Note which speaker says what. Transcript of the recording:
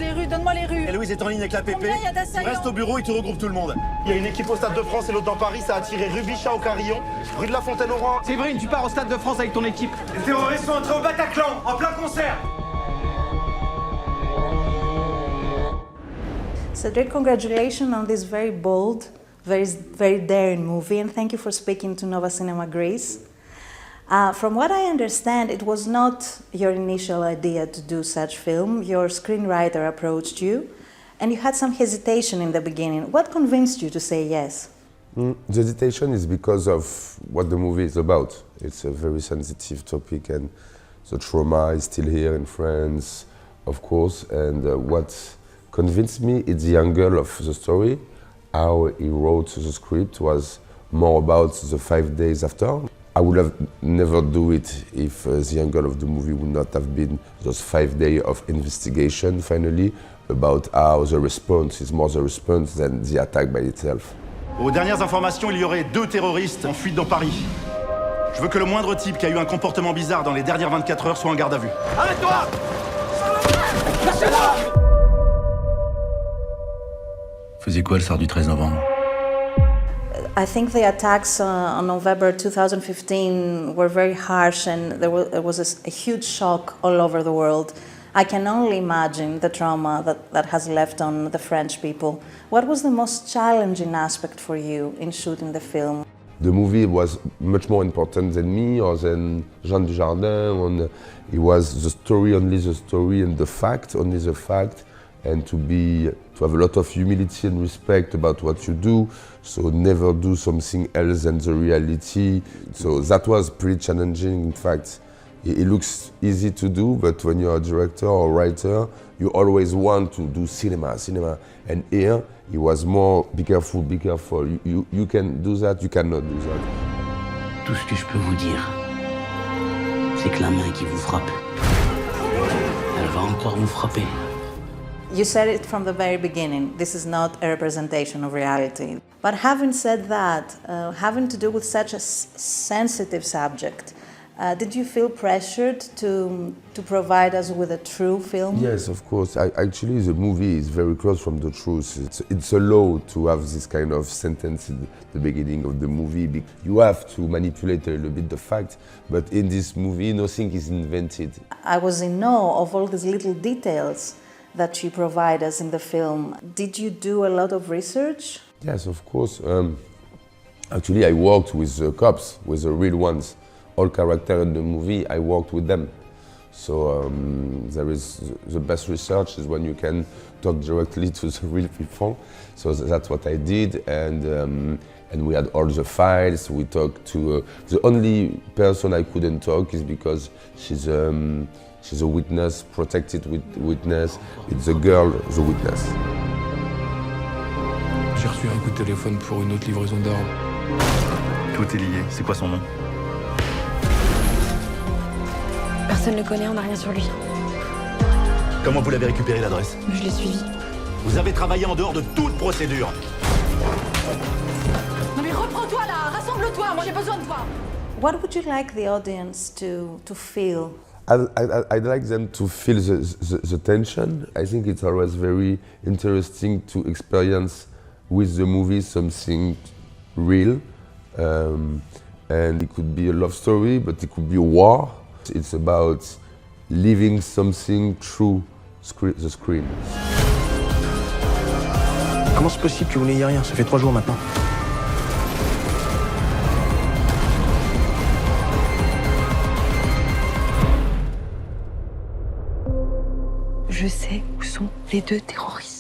Speaker 1: les rues, donne-moi les rues.
Speaker 2: Et Louise est en ligne avec la PP.
Speaker 1: Combien il y a d'assaillants?
Speaker 2: Reste au bureau et tu regroupes tout le monde. Il y a une équipe au Stade de France et l'autre dans Paris, ça a tiré rue Bichat au Carillon, rue de la Fontaine-au-Roi.
Speaker 3: Séverine, tu pars au Stade de France avec ton équipe.
Speaker 4: Les terroristes sont entrés au Bataclan, en plein concert.
Speaker 5: Cédric, congratulations on this very bold, very daring movie, and thank you for speaking to Nova Cinema Greece. From what I understand, it was not your initial idea to do such film. Your screenwriter approached you, and you had some hesitation in the beginning. What convinced you to say yes?
Speaker 6: The hesitation is because of what the movie is about. It's a very sensitive topic, and the trauma is still here in France, of course, and what convinced me is the angle of the story. How he wrote the script was more about the 5 days after. I would have never do it if the angle of the movie would not have been those 5 days of investigation finally about how the response is more the response than the attack by itself.
Speaker 2: Aux dernières informations, il y aurait 2 terroristes en fuite dans Paris. Je veux que le moindre type qui a eu un comportement bizarre dans les dernières 24 heures soit en garde à vue.
Speaker 4: Arrête-toi! Lâchez-la!
Speaker 7: Faisait quoi le soir du 13 novembre?
Speaker 5: I think the attacks on November 2015 were very harsh, and there was a huge shock all over the world. I can only imagine the trauma that has left on the French people. What was the most challenging aspect for you in shooting the film?
Speaker 6: The movie was much more important than me or than Jean Dujardin. It was the story, only the story, and the fact, only the fact, and to have a lot of humility and respect about what you do, so never do something else than the reality. So that was pretty challenging. In fact, it looks easy to do, but when you're a director or writer, you always want to do cinema. And here, it was more, be careful. You can do that, you cannot do that.
Speaker 7: Tout ce que je peux vous dire, c'est que la main qui vous frappe, elle va encore vous frapper.
Speaker 5: You said it from the very beginning, this is not a representation of reality. But having said that, having to do with such a sensitive subject, did you feel pressured to provide us with a true film?
Speaker 6: Yes, of course. Actually, the movie is very close from the truth. It's allowed to have this kind of sentence at the beginning of the movie. You have to manipulate a little bit the fact, but in this movie, nothing is invented.
Speaker 5: I was in awe of all these little details that you provide us in the film. Did you do a lot of research?
Speaker 6: Yes, of course. Actually, I worked with the cops, with the real ones. All characters in the movie, I worked with them. So there is the best research is when you can talk directly to the real people. So that's what I did, and we had all the files. We talked to the only person I couldn't talk is because she's a witness, protected witness. It's the girl, the witness.
Speaker 8: J'ai reçu un coup de téléphone pour une autre livraison d'armes.
Speaker 2: Tout est lié. C'est quoi son nom?
Speaker 1: Personne ne le connaît, on n'a rien sur lui.
Speaker 2: Comment vous l'avez récupéré l'adresse?
Speaker 1: Je l'ai suivi.
Speaker 2: Vous avez travaillé en dehors de toute procédure.
Speaker 1: Non mais reprends-toi là, rassemble-toi, moi j'ai besoin de toi.
Speaker 5: What would you like the audience to feel?
Speaker 6: I'd like them to feel the tension. I think it's always very interesting to experience with the movie something real. And it could be a love story, but it could be a war. It's about living something through the screen.
Speaker 4: Comment c'est possible que vous n'ayez rien? Ça fait 3 jours maintenant.
Speaker 1: Je sais où sont les 2 terroristes.